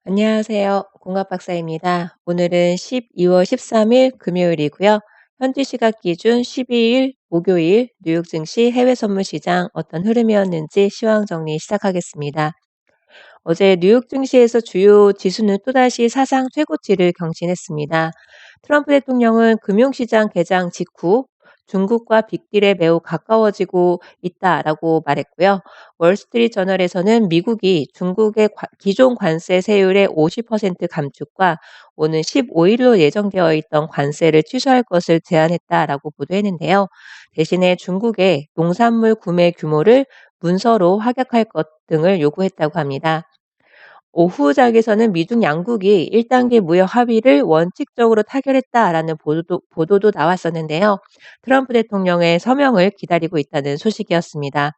안녕하세요. 공학박사입니다. 오늘은 12월 13일 금요일이고요. 현지 시각 기준 12일 목요일 뉴욕 증시 해외 선물 시장 어떤 흐름이었는지 시황 정리 시작하겠습니다. 어제 뉴욕 증시에서 주요 지수는 또다시 사상 최고치를 경신했습니다. 트럼프 대통령은 금융시장 개장 직후 중국과 빅딜에 매우 가까워지고 있다라고 말했고요. 월스트리트 저널에서는 미국이 중국의 기존 관세 세율의 50% 감축과 오는 15일로 예정되어 있던 관세를 취소할 것을 제안했다라고 보도했는데요. 대신에 중국의 농산물 구매 규모를 문서로 확약할 것 등을 요구했다고 합니다. 오후장에서는 미중 양국이 1단계 무역 합의를 원칙적으로 타결했다라는 보도도 나왔었는데요. 트럼프 대통령의 서명을 기다리고 있다는 소식이었습니다.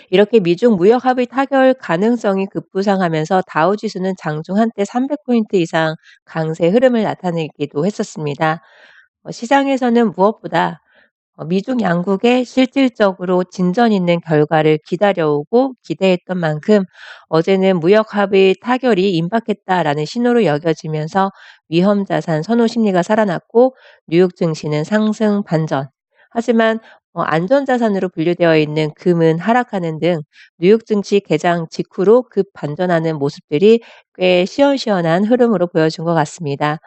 이렇게 미중 무역 합의 타결 가능성이 급부상하면서 다우지수는 장중 한때 300포인트 이상 강세 흐름을 나타내기도 했었습니다. 시장에서는 무엇보다 미중 양국의 실질적으로 진전 있는 결과를 기다려오고 기대했던 만큼 어제는 무역 합의 타결이 임박했다라는 신호로 여겨지면서 위험 자산 선호 심리가 살아났고 뉴욕 증시는 상승 반전. 하지만 안전 자산으로 분류되어 있는 금은 하락하는 등 뉴욕 증시 개장 직후로 급 반전하는 모습들이 꽤 시원시원한 흐름으로 보여준 것 같습니다.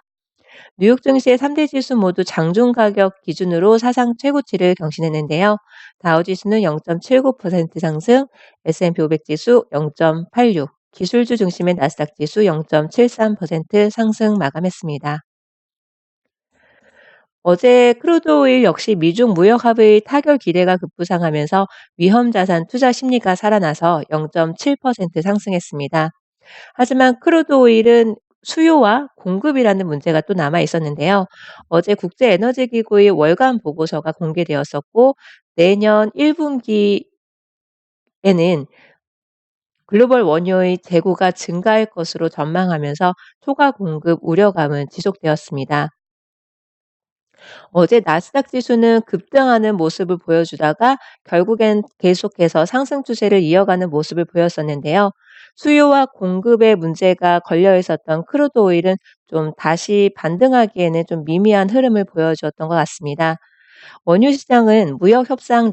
뉴욕 증시의 3대 지수 모두 장중 가격 기준으로 사상 최고치를 경신했는데요. 다우지수는 0.79% 상승, S&P 500 지수 0.86, 기술주 중심의 나스닥 지수 0.73% 상승 마감했습니다. 어제 크루드 오일 역시 미중 무역 합의 타결 기대가 급부상하면서 위험 자산 투자 심리가 살아나서 0.7% 상승했습니다. 하지만 크루드 오일은 수요와 공급이라는 문제가 또 남아 있었는데요. 어제 국제에너지기구의 월간 보고서가 공개되었었고 내년 1분기에는 글로벌 원유의 재고가 증가할 것으로 전망하면서 초과 공급 우려감은 지속되었습니다. 어제 나스닥 지수는 급등하는 모습을 보여주다가 결국엔 계속해서 상승 추세를 이어가는 모습을 보였었는데요. 수요와 공급의 문제가 걸려 있었던 크루드 오일은 좀 다시 반등하기에는 좀 미미한 흐름을 보여주었던 것 같습니다. 원유 시장은 무역 협상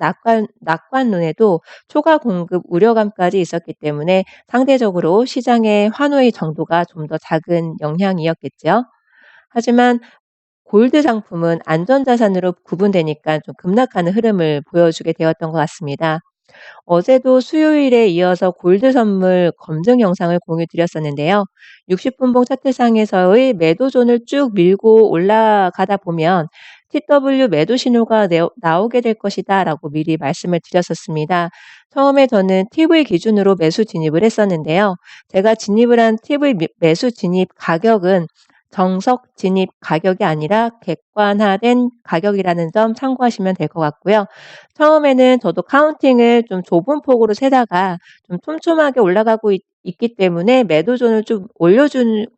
낙관론에도 초과 공급 우려감까지 있었기 때문에 상대적으로 시장의 환호의 정도가 좀 더 작은 영향이었겠죠. 하지만 골드 상품은 안전자산으로 구분되니까 좀 급락하는 흐름을 보여주게 되었던 것 같습니다. 어제도 수요일에 이어서 골드 선물 검증 영상을 공유 드렸었는데요. 60분봉 차트상에서의 매도존을 쭉 밀고 올라가다 보면 TW 매도 신호가 나오게 될 것이다 라고 미리 말씀을 드렸었습니다. 처음에 저는 TV 기준으로 매수 진입을 했었는데요. 제가 진입을 한 TV 매수 진입 가격은 정석 진입 가격이 아니라 객관화된 가격이라는 점 참고하시면 될 것 같고요. 처음에는 저도 카운팅을 좀 좁은 폭으로 세다가 좀 촘촘하게 올라가고 있기 때문에 매도존을 좀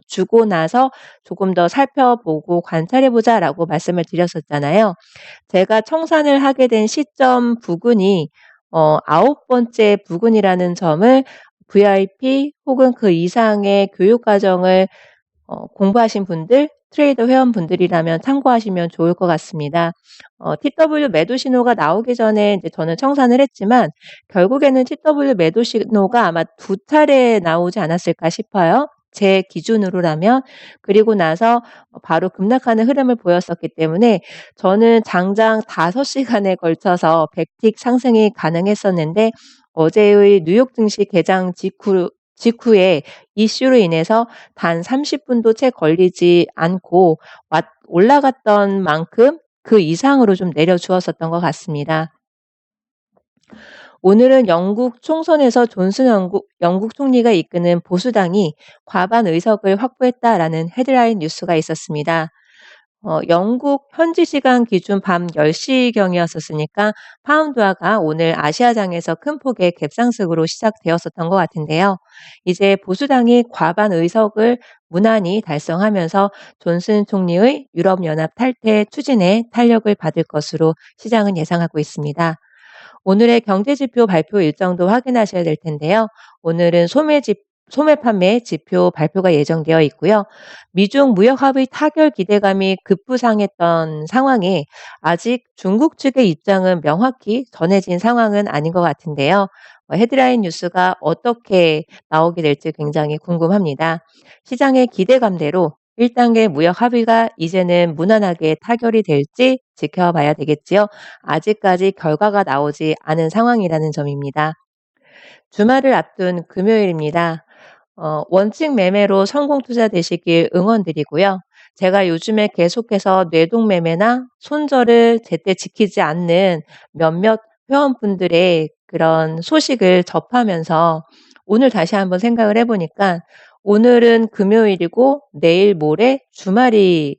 주고 나서 조금 더 살펴보고 관찰해 보자라고 말씀을 드렸었잖아요. 제가 청산을 하게 된 시점 부근이 9번째 부근이라는 점을 VIP 혹은 그 이상의 교육 과정을 공부하신 분들, 트레이더 회원분들이라면 참고하시면 좋을 것 같습니다. TW 매도 신호가 나오기 전에 이제 저는 청산을 했지만 결국에는 TW 매도 신호가 아마 두 차례 나오지 않았을까 싶어요. 제 기준으로라면. 그리고 나서 바로 급락하는 흐름을 보였었기 때문에 저는 장장 5시간에 걸쳐서 100틱 상승이 가능했었는데 어제의 뉴욕 증시 개장 직후에 이슈로 인해서 단 30분도 채 걸리지 않고 올라갔던 만큼 그 이상으로 좀 내려주었었던 것 같습니다. 오늘은 영국 총선에서 존슨 영국 총리가 이끄는 보수당이 과반 의석을 확보했다라는 헤드라인 뉴스가 있었습니다. 영국 현지 시간 기준 밤 10시경이었었으니까 파운드화가 오늘 아시아장에서 큰 폭의 갭상승으로 시작되었었던 것 같은데요. 이제 보수당이 과반 의석을 무난히 달성하면서 존슨 총리의 유럽연합 탈퇴 추진에 탄력을 받을 것으로 시장은 예상하고 있습니다. 오늘의 경제지표 발표 일정도 확인하셔야 될 텐데요. 오늘은 소매 판매 지표 발표가 예정되어 있고요. 미중 무역 합의 타결 기대감이 급부상했던 상황에 아직 중국 측의 입장은 명확히 전해진 상황은 아닌 것 같은데요. 헤드라인 뉴스가 어떻게 나오게 될지 굉장히 궁금합니다. 시장의 기대감대로 1단계 무역 합의가 이제는 무난하게 타결이 될지 지켜봐야 되겠지요. 아직까지 결과가 나오지 않은 상황이라는 점입니다. 주말을 앞둔 금요일입니다. 원칙 매매로 성공 투자 되시길 응원드리고요. 제가 요즘에 계속해서 뇌동매매나 손절을 제때 지키지 않는 몇몇 회원분들의 그런 소식을 접하면서 오늘 다시 한번 생각을 해보니까 오늘은 금요일이고 내일 모레 주말이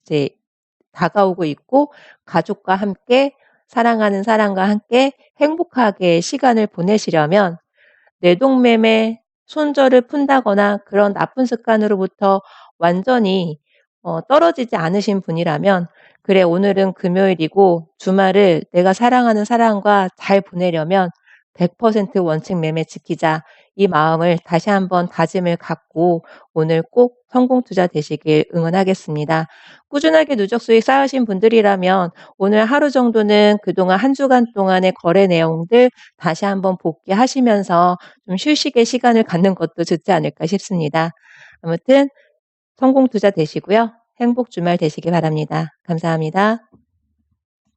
이제 다가오고 있고 가족과 함께 사랑하는 사람과 함께 행복하게 시간을 보내시려면 뇌동매매, 손절을 푼다거나 그런 나쁜 습관으로부터 완전히 떨어지지 않으신 분이라면 '그래 오늘은 금요일이고 주말을 내가 사랑하는 사람과 잘 보내려면 100% 원칙 매매 지키자.' 이 마음을 다시 한번 다짐을 갖고 오늘 꼭 성공 투자 되시길 응원하겠습니다. 꾸준하게 누적 수익 쌓으신 분들이라면 오늘 하루 정도는 그동안 한 주간 동안의 거래 내용들 다시 한번 복귀하시면서 좀 휴식의 시간을 갖는 것도 좋지 않을까 싶습니다. 아무튼 성공 투자 되시고요. 행복 주말 되시기 바랍니다. 감사합니다.